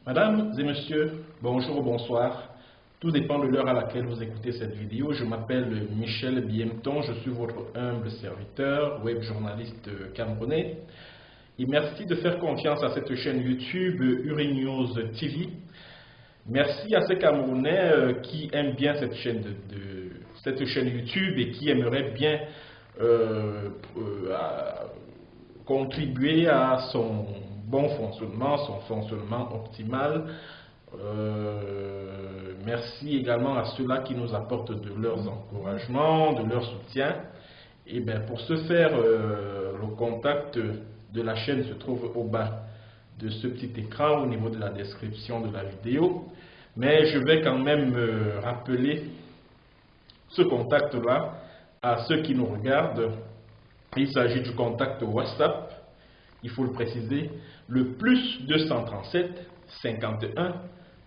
Mesdames et messieurs, bonjour ou bonsoir. Tout dépend de l'heure à laquelle vous écoutez cette vidéo. Je m'appelle Michel Biemton, je suis votre humble serviteur, web journaliste camerounais. Et merci de faire confiance à cette chaîne YouTube Urinews TV. Merci à ces Camerounais qui aiment bien cette chaîne, cette chaîne YouTube et qui aimeraient bien contribuer à son bon fonctionnement, son fonctionnement optimal. Merci également à ceux-là qui nous apportent de leurs encouragements, de leur soutien. Et bien pour ce faire, le contact de la chaîne se trouve au bas de ce petit écran au niveau de la description de la vidéo. Mais je vais quand même rappeler ce contact-là à ceux qui nous regardent. Il s'agit du contact WhatsApp, il faut le préciser, le plus 237 51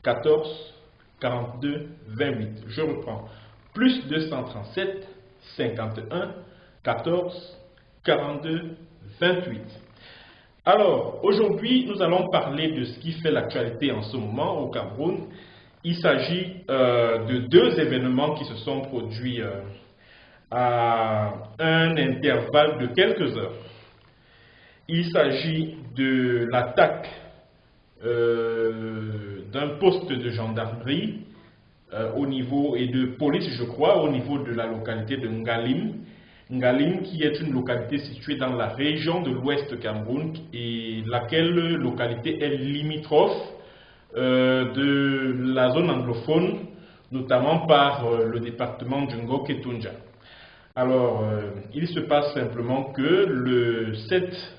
14 42 28. Je reprends, plus 237 51 14 42 28. Alors, aujourd'hui, nous allons parler de ce qui fait l'actualité en ce moment au Cameroun. Il s'agit de deux événements qui se sont produits à un intervalle de quelques heures. Il s'agit de l'attaque d'un poste de gendarmerie au niveau et de police, je crois, au niveau de la localité de Ngalim. Ngalim qui est une localité située dans la région de l'Ouest Cameroun et laquelle localité est limitrophe de la zone anglophone, notamment par le département du Ngo-Ketunja. Alors, il se passe simplement que le 7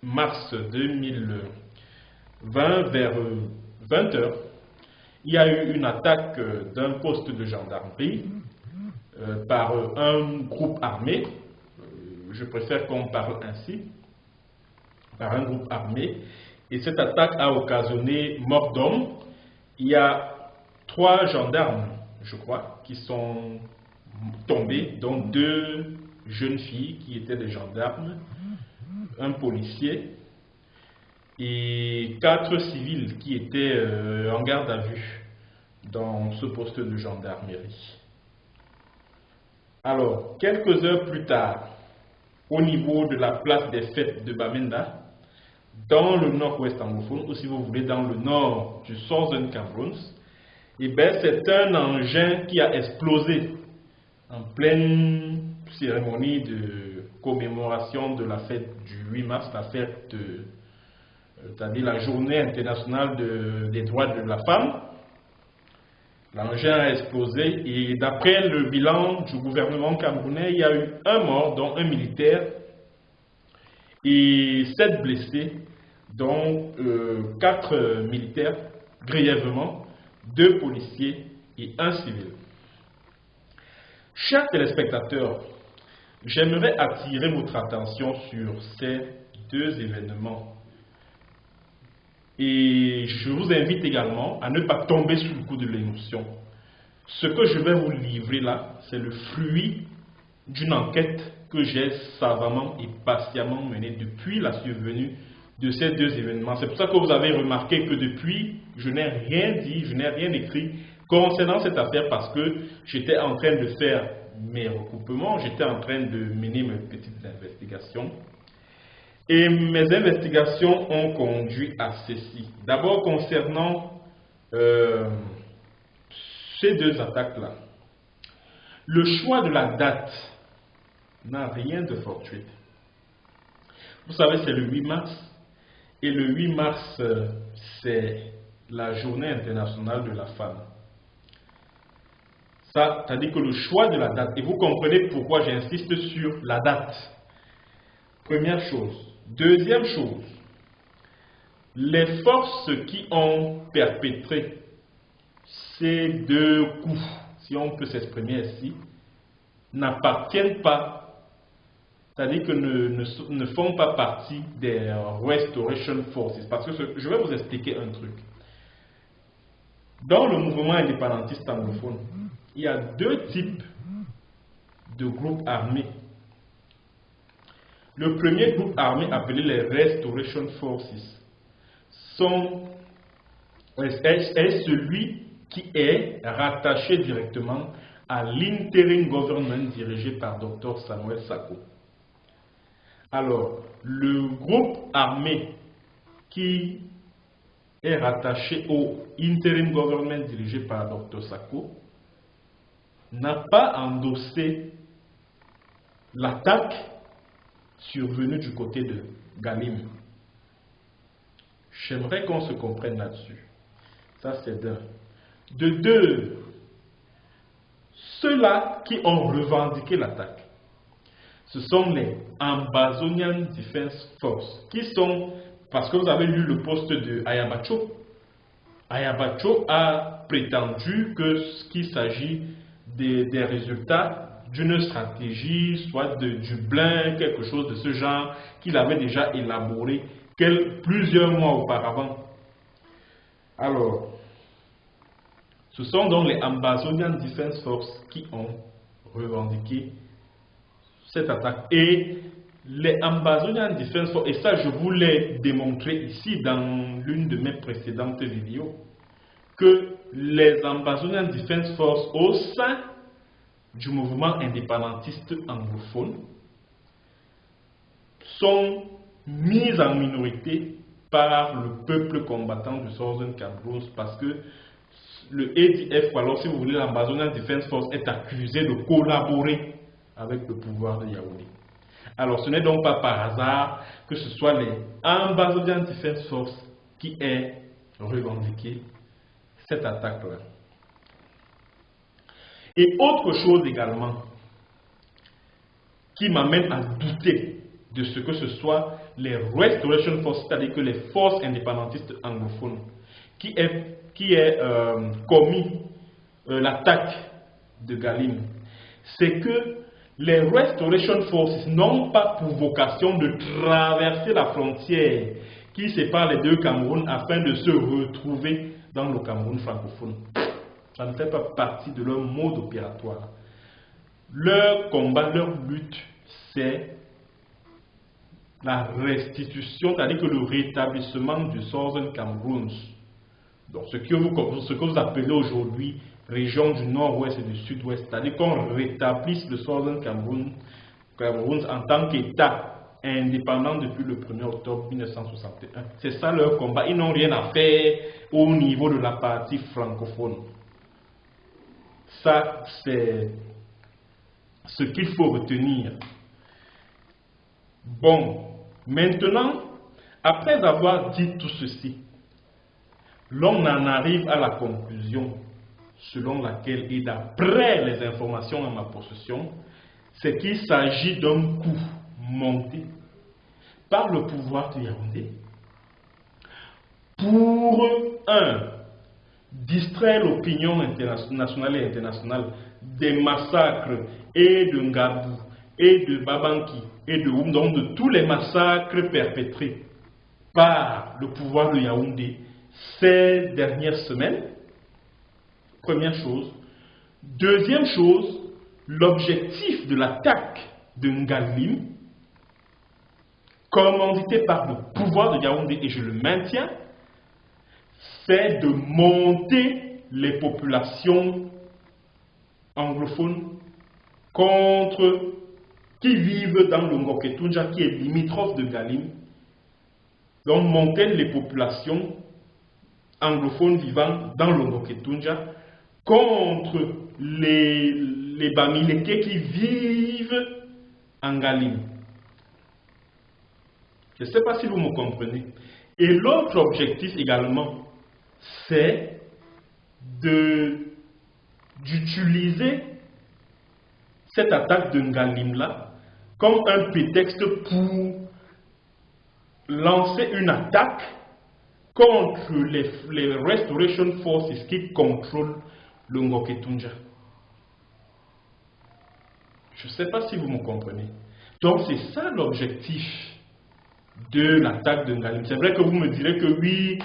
mars 2020, vers 20 h, il y a eu une attaque d'un poste de gendarmerie par un groupe armé, je préfère qu'on parle ainsi, par un groupe armé, et cette attaque a occasionné mort d'hommes. Il y a 3 gendarmes, je crois, qui sont tombés, dont 2 jeunes filles qui étaient des gendarmes, un policier et 4 civils qui étaient en garde à vue dans ce poste de gendarmerie. Alors, quelques heures plus tard, au niveau de la place des fêtes de Bamenda, dans le nord-ouest anglophone, ou si vous voulez dans le nord du Southern Cameroun, et bien c'est un engin qui a explosé en pleine cérémonie de commémoration de la fête du 8 mars, la fête, c'est-à-dire la journée internationale des droits de la femme. L'engin a explosé et d'après le bilan du gouvernement camerounais, il y a eu 1 mort, dont un militaire, et 7 blessés, dont 4 militaires grièvement, 2 policiers et 1 civil. Chers téléspectateurs, j'aimerais attirer votre attention sur ces 2 événements. Et je vous invite également à ne pas tomber sous le coup de l'émotion. Ce que je vais vous livrer là, c'est le fruit d'une enquête que j'ai savamment et patiemment menée depuis la survenue de ces 2 événements. C'est pour ça que vous avez remarqué que depuis, je n'ai rien dit, je n'ai rien écrit concernant cette affaire parce que j'étais en train de faire mes recoupements, j'étais en train de mener mes petites investigations. Et mes investigations ont conduit à ceci. D'abord, concernant ces 2 attaques-là, le choix de la date n'a rien de fortuit. Vous savez, c'est le 8 mars, et le 8 mars, c'est la journée internationale de la femme. Ça, c'est-à-dire que le choix de la date, et vous comprenez pourquoi j'insiste sur la date. Première chose. Deuxième chose, les forces qui ont perpétré ces 2 coups, si on peut s'exprimer ainsi, n'appartiennent pas, c'est-à-dire que ne font pas partie des Restoration Forces. Parce que je vais vous expliquer un truc. Dans le mouvement indépendantiste anglophone, il y a 2 types de groupes armés. Le premier groupe armé appelé les Restoration Forces sont est celui qui est rattaché directement à l'interim government dirigé par Dr Samuel Sako. Alors, le groupe armé qui est rattaché au interim government dirigé par Dr Sako n'a pas endossé l'attaque survenue du côté de Galim. J'aimerais qu'on se comprenne là-dessus. Ça, c'est d'un. De deux, ceux-là qui ont revendiqué l'attaque, ce sont les Ambazonian Defense Force, qui sont, parce que vous avez lu le poste de Ayabacho, Ayabacho a prétendu qu'il s'agit des résultats d'une stratégie, soit de Dublin, quelque chose de ce genre, qu'il avait déjà élaboré plusieurs mois auparavant. Alors, ce sont donc les Ambazonian Defense Force qui ont revendiqué cette attaque. Et les Ambazonian Defense Force, et ça je vous l'ai démontré ici dans l'une de mes précédentes vidéos, que les Ambazonian Defense Force au sein du mouvement indépendantiste anglophone sont mis en minorité par le peuple combattant du Southern Cameroun, parce que le ADF, ou alors si vous voulez l'Ambazonian Defense Force, est accusé de collaborer avec le pouvoir de Yaoundé. Alors ce n'est donc pas par hasard que ce soit les Ambazonian Defense Force qui aient revendiqué cette attaque-là. Et autre chose également qui m'amène à douter de ce que ce soit les Restoration Force, c'est-à-dire que les forces indépendantistes anglophones, qui est commis l'attaque de Galim, c'est que les Restoration Forces n'ont pas pour vocation de traverser la frontière qui sépare les deux Camerouns afin de se retrouver dans le Cameroun francophone. Ça ne fait pas partie de leur mode opératoire. Leur combat, leur lutte, c'est la restitution, c'est-à-dire que le rétablissement du Southern Cameroun. Donc ce que vous appelez aujourd'hui région du nord-ouest et du sud-ouest, c'est-à-dire qu'on rétablisse le Southern Cameroun en tant qu'État indépendant depuis le 1er octobre 1961. C'est ça leur combat. Ils n'ont rien à faire au niveau de la partie francophone. Ça, c'est ce qu'il faut retenir. Bon, maintenant, après avoir dit tout ceci, l'on en arrive à la conclusion selon laquelle, et d'après les informations en ma possession, c'est qu'il s'agit d'un coup monté par le pouvoir de Yaoundé pour, distraire l'opinion nationale et internationale des massacres et de Ngabou et de Babanki et de Oumdong, de tous les massacres perpétrés par le pouvoir de Yaoundé ces dernières semaines. Première chose. Deuxième chose, l'objectif de l'attaque de Ngalim, commandité par le pouvoir de Yaoundé, et je le maintiens, c'est de monter les populations anglophones qui vivent dans le Ngoketunja, qui est limitrophe de Galim. Donc monter les populations anglophones vivant dans le Ngoketunja contre les Bamileke qui vivent en Galim. Je ne sais pas si vous me comprenez. Et l'autre objectif également, c'est d'utiliser cette attaque de Ngalim-là comme un prétexte pour lancer une attaque contre les Restoration Forces qui contrôlent le Ngoketunja. Je ne sais pas si vous me comprenez. Donc c'est ça l'objectif de l'attaque de Ngalim. C'est vrai que vous me direz que oui,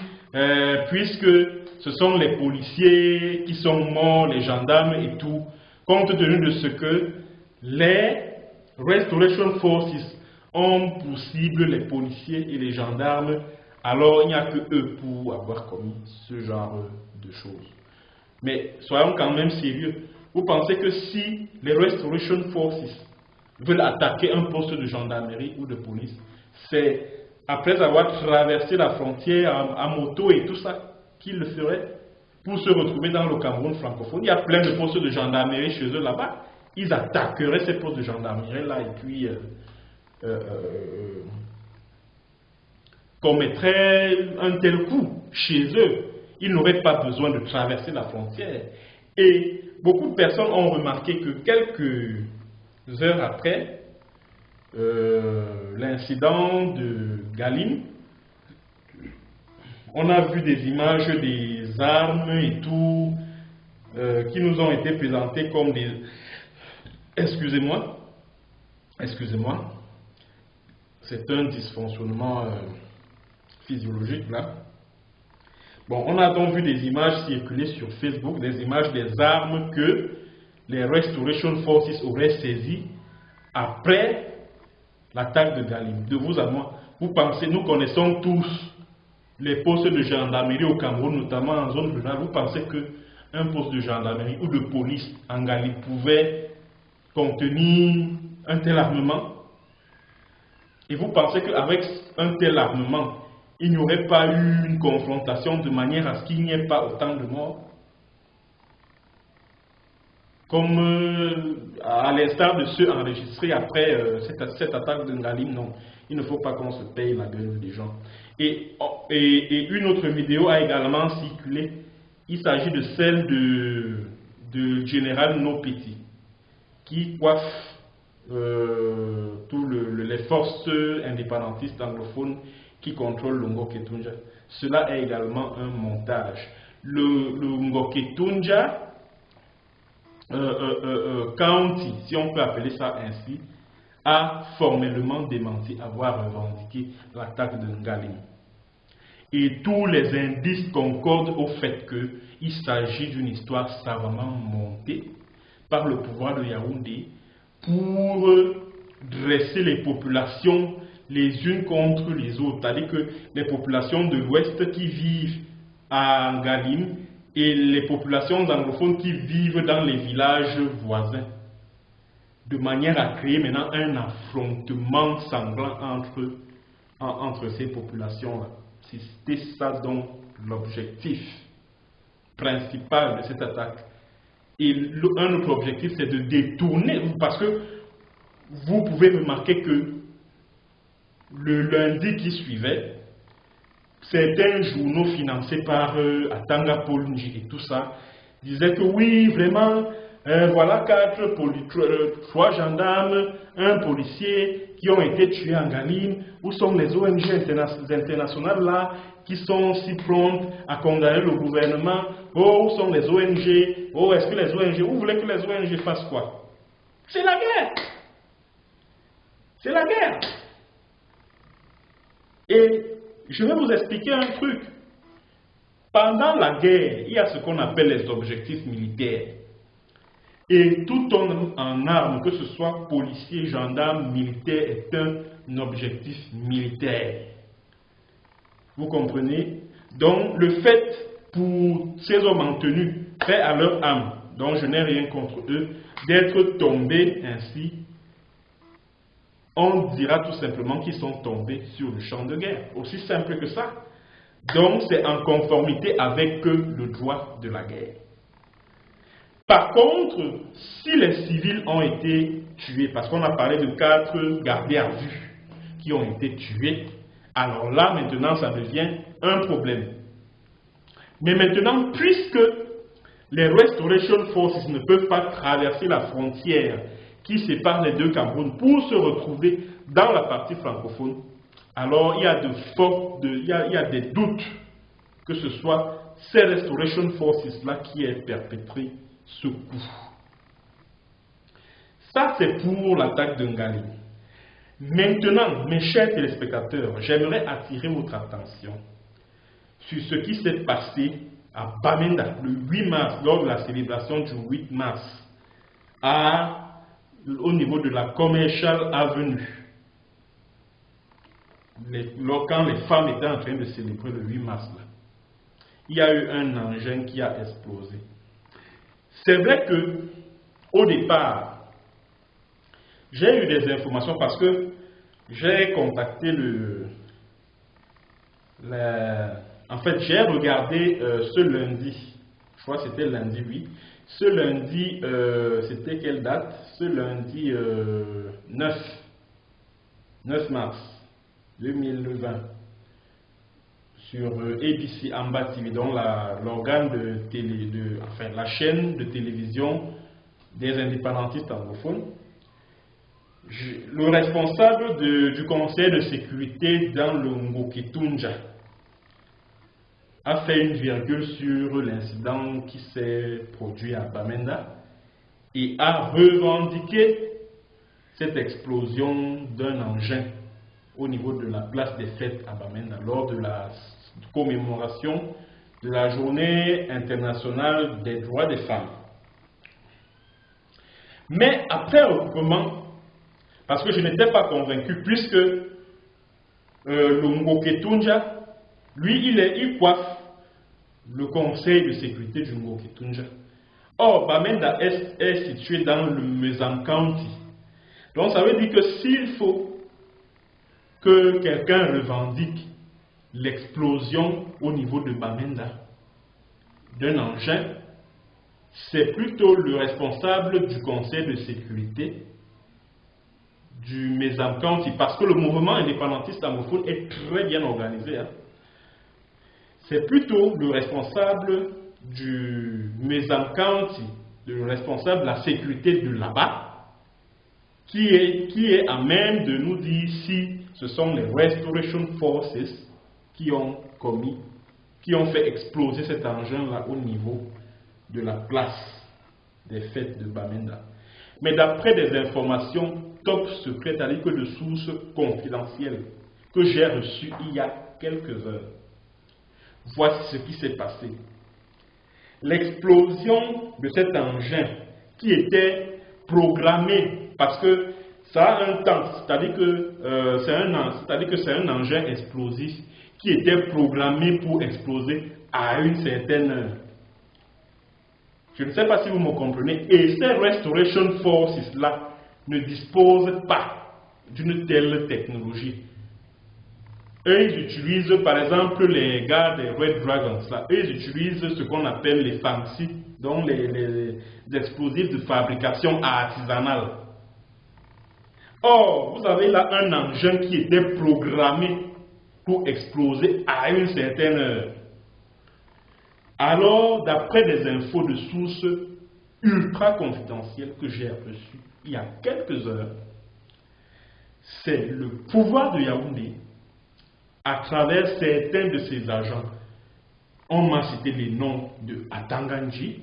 puisque ce sont les policiers qui sont morts, les gendarmes et tout, compte tenu de ce que les Restoration Forces ont pour cible les policiers et les gendarmes alors il n'y a que eux pour avoir commis ce genre de choses. Mais soyons quand même sérieux. Vous pensez que si les Restoration Forces veulent attaquer un poste de gendarmerie ou de police, c'est après avoir traversé la frontière à moto et tout ça qu'ils le feraient pour se retrouver dans le Cameroun francophone? Il y a plein de postes de gendarmerie chez eux là-bas. Ils attaqueraient ces postes de gendarmerie là et puis commettraient un tel coup chez eux. Ils n'auraient pas besoin de traverser la frontière. Et beaucoup de personnes ont remarqué que quelques heures après l'incident de Galim, on a vu des images des armes et tout qui nous ont été présentées comme des... Excusez-moi, c'est un dysfonctionnement physiologique là. Bon, on a donc vu des images circuler sur Facebook, des images des armes que les Restoration Forces auraient saisies après l'attaque de Galim. De vous à moi, vous pensez, nous connaissons tous les postes de gendarmerie au Cameroun, notamment en zone rurale. Vous pensez qu'un poste de gendarmerie ou de police en Galim pouvait contenir un tel armement? Et vous pensez qu'avec un tel armement, il n'y aurait pas eu une confrontation de manière à ce qu'il n'y ait pas autant de morts? Comme à l'instar de ceux enregistrés après cette attaque de Ngalim, non. Il ne faut pas qu'on se paye la gueule des gens. Et une autre vidéo a également circulé. Il s'agit de celle de Général Nopeti, qui coiffe les forces indépendantistes anglophones qui contrôlent le Ngoketunja. Cela est également un montage. Le Ngoketunja County, si on peut appeler ça ainsi, a formellement démenti avoir revendiqué l'attaque de Ngalim. Et tous les indices concordent au fait qu'il s'agit d'une histoire savamment montée par le pouvoir de Yaoundé pour dresser les populations les unes contre les autres. C'est-à-dire que les populations de l'Ouest qui vivent à Ngalim et les populations anglophones qui vivent dans les villages voisins, de manière à créer maintenant un affrontement sanglant entre ces populations-là. C'était ça donc l'objectif principal de cette attaque. Et un autre objectif, c'est de détourner, parce que vous pouvez remarquer que le lundi qui suivait, certains journaux financés par Atanga Polunji et tout ça disaient que oui, vraiment, voilà 3 gendarmes, un policier qui ont été tués en Galim. Où sont les ONG internationales là qui sont si promptes à condamner le gouvernement? Oh, où sont les ONG? Oh, est-ce que les ONG, vous voulez que les ONG fassent quoi? C'est la guerre! C'est la guerre! Et je vais vous expliquer un truc. Pendant la guerre, il y a ce qu'on appelle les objectifs militaires. Et tout homme en armes, que ce soit policier, gendarme, militaire, est un objectif militaire. Vous comprenez? Donc, le fait pour ces hommes en tenue, faits à leur âme, dont je n'ai rien contre eux, d'être tombés ainsi, on dira tout simplement qu'ils sont tombés sur le champ de guerre. Aussi simple que ça. Donc, c'est en conformité avec le droit de la guerre. Par contre, si les civils ont été tués, parce qu'on a parlé de 4 gardés à vue qui ont été tués, alors là, maintenant, ça devient un problème. Mais maintenant, puisque les Restoration Forces ne peuvent pas traverser la frontière qui sépare les deux Cameroun pour se retrouver dans la partie francophone, alors il y a des doutes que ce soit ces Restoration Forces-là qui aient perpétré ce coup. Ça, c'est pour l'attaque de Ngalim. Maintenant, mes chers téléspectateurs, j'aimerais attirer votre attention sur ce qui s'est passé à Bamenda le 8 mars, lors de la célébration du 8 mars, au niveau de la Commercial Avenue. quand les femmes étaient en train de célébrer le 8 mars, là, il y a eu un engin qui a explosé. C'est vrai que au départ, j'ai eu des informations parce que j'ai contacté en fait, j'ai regardé ce lundi, je crois que c'était lundi 8. Ce lundi, c'était quelle date? Ce lundi 9 mars 2020 sur ABC Amba TV, donc l'organe enfin la chaîne de télévision des indépendantistes anglophones. Le responsable du conseil de sécurité dans le Ngoketunja a fait une virgule sur l'incident qui s'est produit à Bamenda et a revendiqué cette explosion d'un engin au niveau de la place des fêtes à Bamenda lors de la commémoration de la journée internationale des droits des femmes. Mais après regroupement, parce que je n'étais pas convaincu, puisque le Ngoketunja, lui, il coiffe le conseil de sécurité du Ngoketunja. Or, Bamenda est situé dans le Mezam County. Donc, ça veut dire que s'il faut que quelqu'un revendique l'explosion au niveau de Bamenda d'un engin, c'est plutôt le responsable du conseil de sécurité du Mezam County, parce que le mouvement indépendantiste anglophone est très bien organisé. Hein. C'est plutôt le responsable du Mezam County, le responsable de la sécurité de là-bas, qui est à même de nous dire si ce sont les Restoration Forces qui ont fait exploser cet engin-là au niveau de la place des fêtes de Bamenda. Mais d'après des informations top secrètes, c'est-à-dire que de sources confidentielles que j'ai reçues il y a quelques heures, voici ce qui s'est passé. L'explosion de cet engin qui était programmé, parce que ça a un temps, c'est-à-dire que c'est un engin explosif qui était programmé pour exploser à une certaine heure. Je ne sais pas si vous me comprenez. Et ces Restoration Forces-là ne disposent pas d'une telle technologie. Eux, ils utilisent, par exemple, les gars des Red Dragons, là, eux, ils utilisent ce qu'on appelle les fancy, donc les explosifs de fabrication artisanale. Or, vous avez là un engin qui était programmé pour exploser à une certaine heure. Alors, d'après des infos de sources ultra confidentielles que j'ai reçues il y a quelques heures, c'est le pouvoir de Yaoundé, à travers certains de ses agents. On m'a cité les noms de Atanganji,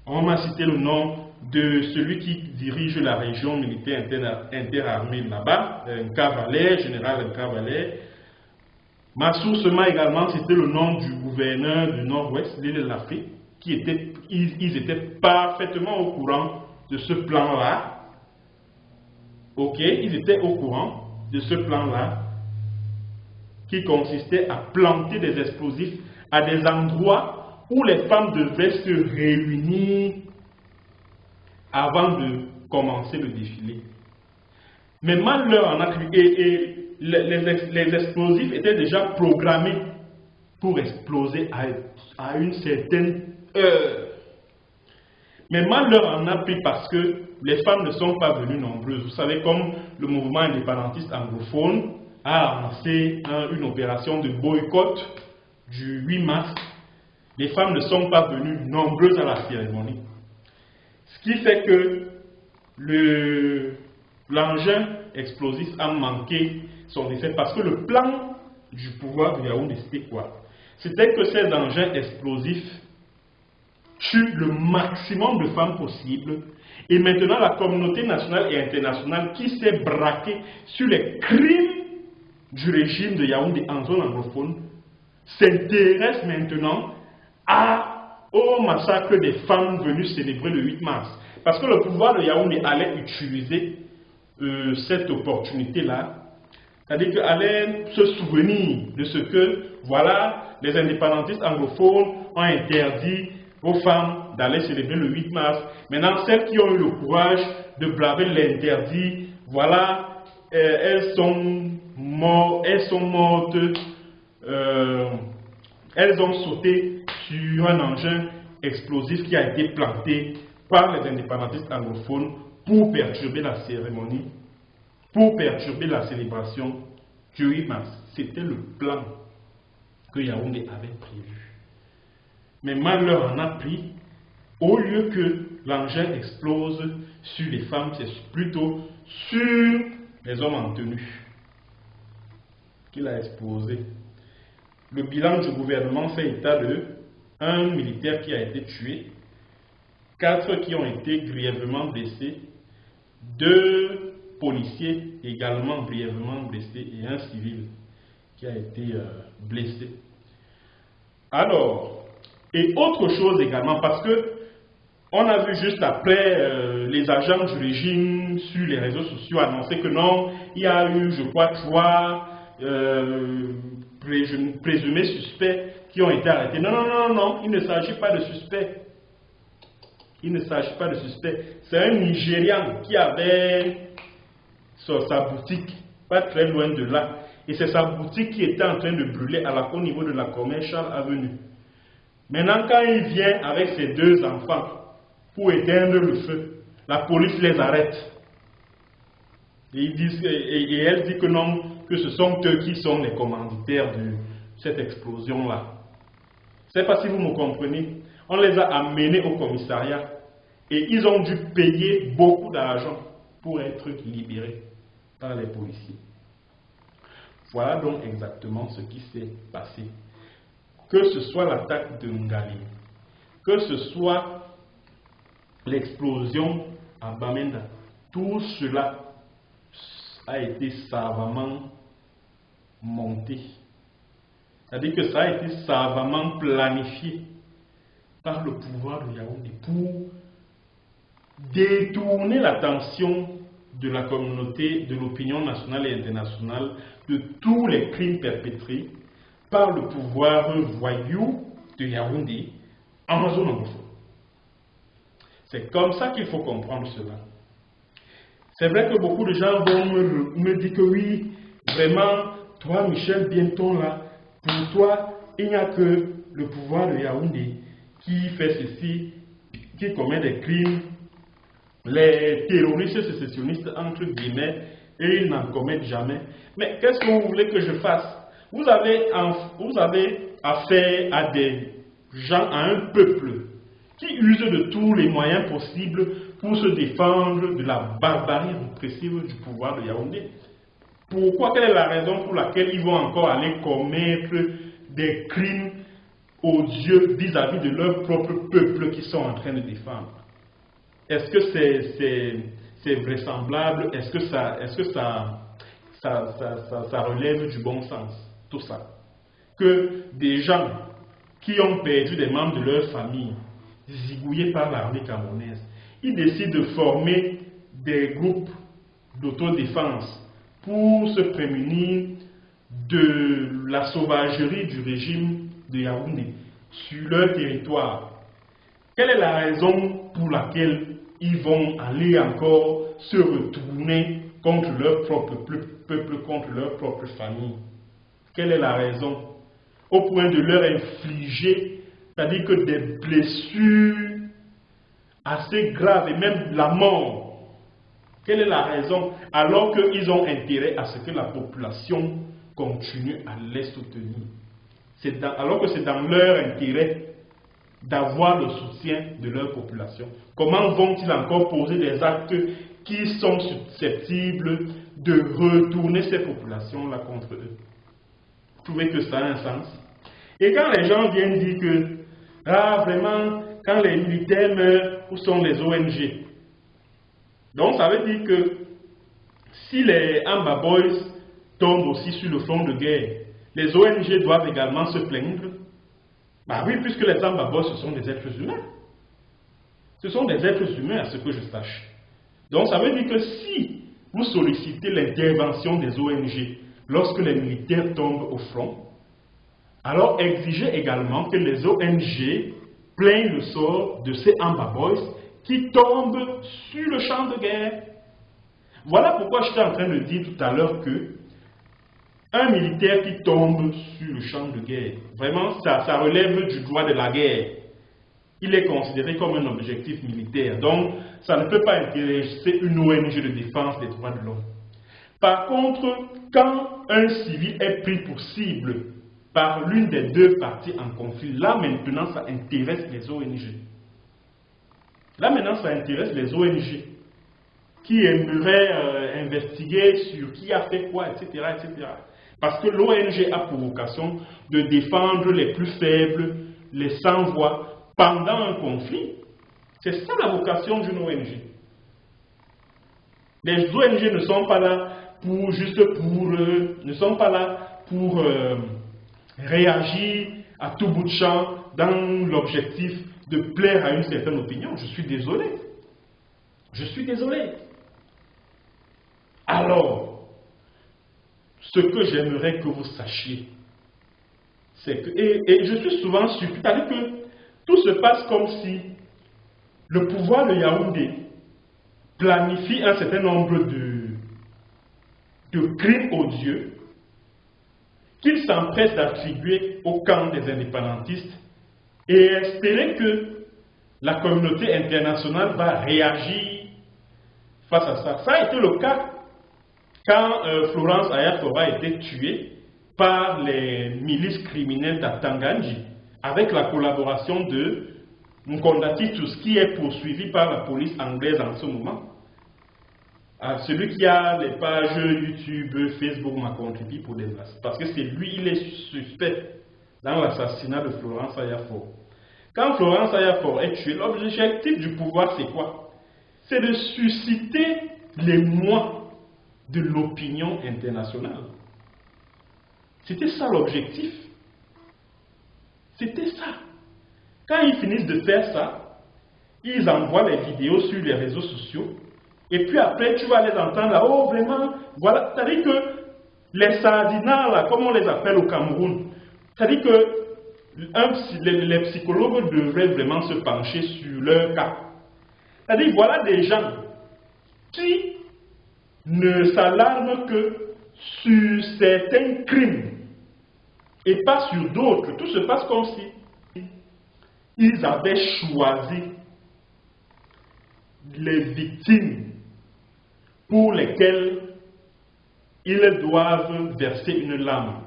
on m'a cité le nom de celui qui dirige la région militaire interarmée là-bas, Nkavaler, général Nkavaler. Ma source m'a également cité le nom du gouverneur du Nord-Ouest, l'île de l'Afrique, ils étaient parfaitement au courant de ce plan-là. Ok, ils étaient au courant de ce plan-là qui consistait à planter des explosifs à des endroits où les femmes devaient se réunir avant de commencer le défilé. Mais malheur en a pris et les explosifs étaient déjà programmés pour exploser à une certaine heure. Mais malheur en a pris parce que les femmes ne sont pas venues nombreuses. Vous savez, comme le mouvement indépendantiste anglophone a lancé une opération de boycott du 8 mars, les femmes ne sont pas venues nombreuses à la cérémonie. Ce qui fait que l'engin explosif a manqué son effet parce que le plan du pouvoir de Yaoundé, c'était quoi? C'était que ces engins explosifs tuent le maximum de femmes possible. Et maintenant, la communauté nationale et internationale qui s'est braquée sur les crimes du régime de Yaoundé en zone anglophone s'intéresse maintenant au massacre des femmes venues célébrer le 8 mars. Parce que le pouvoir de Yaoundé allait utiliser cette opportunité-là C'est-à-dire qu'aller se souvenir de ce que, voilà, les indépendantistes anglophones ont interdit aux femmes d'aller célébrer le 8 mars. Maintenant, celles qui ont eu le courage de braver l'interdit, voilà, elles sont mortes, elles ont sauté sur un engin explosif qui a été planté par les indépendantistes anglophones pour perturber la cérémonie, pour perturber la célébration du 8 mars. C'était le plan que Yaoundé avait prévu. Mais malheur en a pris, au lieu que l'engin explose sur les femmes, c'est plutôt sur les hommes en tenue qu'il a explosé. Le bilan du gouvernement fait état de un militaire qui a été tué, 4 qui ont été grièvement blessés, 2 policiers également grièvement blessés et un civil qui a été blessé. Alors, et autre chose également, parce que on a vu juste après les agents du régime sur les réseaux sociaux annoncer que non, il y a eu, je crois, 3 présumés suspects qui ont été arrêtés. Non, non, non, non, il ne s'agit pas de suspects. Il ne s'agit pas de suspects. C'est un Nigérian qui avait sa boutique, pas très loin de là. Et c'est sa boutique qui était en train de brûler au niveau de la Commercial Avenue. Maintenant, quand il vient avec ses 2 enfants pour éteindre le feu, la police les arrête. Et elle dit que non, que ce sont eux qui sont les commanditaires de cette explosion-là. Je ne sais pas si vous me comprenez. On les a amenés au commissariat et ils ont dû payer beaucoup d'argent pour être libérés par les policiers. Voilà donc exactement ce qui s'est passé. Que ce soit l'attaque de Ngali, que ce soit l'explosion à Bamenda, tout cela a été savamment monté. C'est-à-dire que ça a été savamment planifié par le pouvoir de Yaoundé pour détourner l'attention de la communauté, de l'opinion nationale et internationale, de tous les crimes perpétrés par le pouvoir voyou de Yaoundé en zone anglophone. C'est comme ça qu'il faut comprendre cela. C'est vrai que beaucoup de gens vont me dire que oui, vraiment, toi Michel Bienton là, pour toi, il n'y a que le pouvoir de Yaoundé qui fait ceci, qui commet des crimes. Les terroristes sécessionnistes, entre guillemets, et ils n'en commettent jamais. Mais qu'est-ce que vous voulez que je fasse? Vous avez affaire à des gens, à un peuple qui use de tous les moyens possibles pour se défendre de la barbarie répressive du pouvoir de Yaoundé. Pourquoi? Quelle est la raison pour laquelle ils vont encore aller commettre des crimes odieux vis-à-vis de leur propre peuple qu'ils sont en train de défendre? Est-ce que c'est vraisemblable? Est-ce que ça relève du bon sens? Tout ça. Que des gens qui ont perdu des membres de leur famille, zigouillés par l'armée camerounaise, ils décident de former des groupes d'autodéfense pour se prémunir de la sauvagerie du régime de Yaoundé sur leur territoire. Quelle est la raison pour laquelle ils vont aller encore se retourner contre leur propre peuple, contre leur propre famille? Quelle est la raison? Au point de leur infliger, c'est-à-dire que des blessures assez graves et même la mort. Quelle est la raison? Alors qu'ils ont intérêt à ce que la population continue à les soutenir. Alors que c'est dans leur intérêt d'avoir le soutien de leur population. Comment vont-ils encore poser des actes qui sont susceptibles de retourner ces populations-là contre eux? Vous trouvez que ça a un sens? Et quand les gens viennent dire que, ah vraiment, quand les militaires meurent, où sont les ONG? Donc ça veut dire que si les Amba Boys tombent aussi sur le front de guerre, les ONG doivent également se plaindre. Bah oui, puisque les Amba Boys, ce sont des êtres humains. Ce sont des êtres humains, à ce que je sache. Donc ça veut dire que si vous sollicitez l'intervention des ONG lorsque les militaires tombent au front, alors exiger également que les ONG plaignent le sort de ces Amba Boys qui tombent sur le champ de guerre. Voilà pourquoi j'étais en train de dire tout à l'heure que un militaire qui tombe sur le champ de guerre, vraiment ça relève du droit de la guerre. Il est considéré comme un objectif militaire, donc ça ne peut pas intéresser une ONG de défense des droits de l'homme. Par contre, quand un civil est pris pour cible par l'une des deux parties en conflit, là maintenant ça intéresse les ONG. Là maintenant ça intéresse les ONG qui aimeraient investiguer sur qui a fait quoi, etc. etc. Parce que l'ONG a pour vocation de défendre les plus faibles, les sans-voix, pendant un conflit. C'est ça la vocation d'une ONG. Les ONG ne sont pas là ne sont pas là pour réagir à tout bout de champ dans l'objectif de plaire à une certaine opinion. Je suis désolé. Je suis désolé. Alors, ce que j'aimerais que vous sachiez, c'est que, et je suis souvent surpris, c'est-à-dire que tout se passe comme si le pouvoir de Yaoundé planifie un certain nombre de crimes odieux qu'il s'empresse d'attribuer au camp des indépendantistes et espérer que la communauté internationale va réagir face à ça. Ça a été le cas quand Florence Ayafora a été tuée par les milices criminelles d'Atanganji, avec la collaboration de Nkonda Titus, qui est poursuivi par la police anglaise en ce moment. Celui qui a les pages YouTube, Facebook m'a contribué pour des masses. Parce que c'est lui, il est suspect dans l'assassinat de Florence Ayafor. Quand Florence Ayafor est tuée, l'objectif du pouvoir, c'est quoi? C'est de susciter l'émoi de l'opinion internationale. C'était ça l'objectif. C'était ça. Quand ils finissent de faire ça, ils envoient les vidéos sur les réseaux sociaux. Et puis après, tu vas les entendre là, oh vraiment, voilà. C'est-à-dire que les sardinards, là, comme on les appelle au Cameroun, c'est-à-dire que les psychologues devraient vraiment se pencher sur leur cas. C'est-à-dire, voilà des gens qui ne s'alarment que sur certains crimes et pas sur d'autres. Tout se passe comme si ils avaient choisi les victimes pour lesquelles ils doivent verser une larme,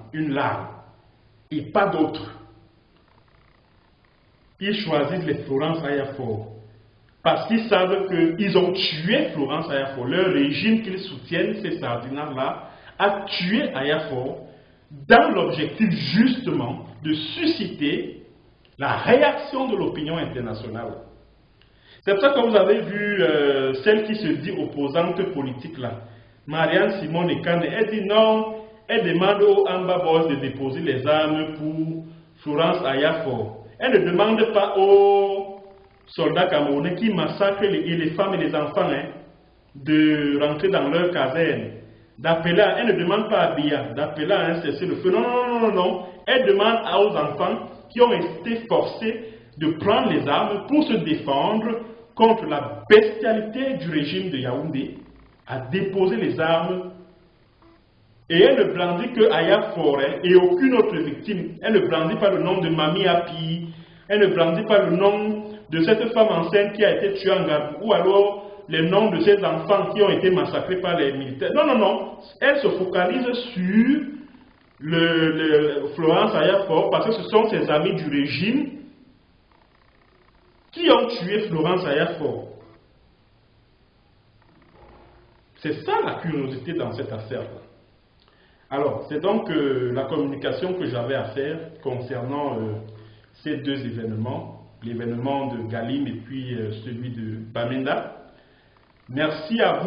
et pas d'autres. Ils choisissent les Florence Ayafor parce qu'ils savent qu'ils ont tué Florence Ayafor. Leur régime qu'ils soutiennent, ces sardinards-là, a tué Ayafor dans l'objectif justement de susciter la réaction de l'opinion internationale. C'est pour ça que vous avez vu celle qui se dit opposante politique là, Marianne Simone Ekane, elle dit non, elle demande aux Amba Boys de déposer les armes pour Florence Ayafor. Elle ne demande pas aux soldats camerounais qui massacrent les femmes et les enfants de rentrer dans leur caserne, elle ne demande pas à Biya d'appeler à un cessez-le-feu. Non, non, non, non, non. Elle demande aux enfants qui ont été forcés de prendre les armes pour se défendre contre la bestialité du régime de Yaoundé, à déposer les armes. Et elle ne brandit que Ayafor et aucune autre victime. Elle ne brandit pas le nom de Mami Api, elle ne brandit pas le nom de cette femme enceinte qui a été tuée en Gabou, ou alors les noms de ces enfants qui ont été massacrés par les militaires. Non, non, non. Elle se focalise sur Florence Ayafor parce que ce sont ses amis du régime qui ont tué Florence Ayafor. C'est ça la curiosité dans cette affaire-là. Alors, c'est donc la communication que j'avais à faire concernant ces deux événements, l'événement de Galim et puis celui de Bamenda. Merci à vous.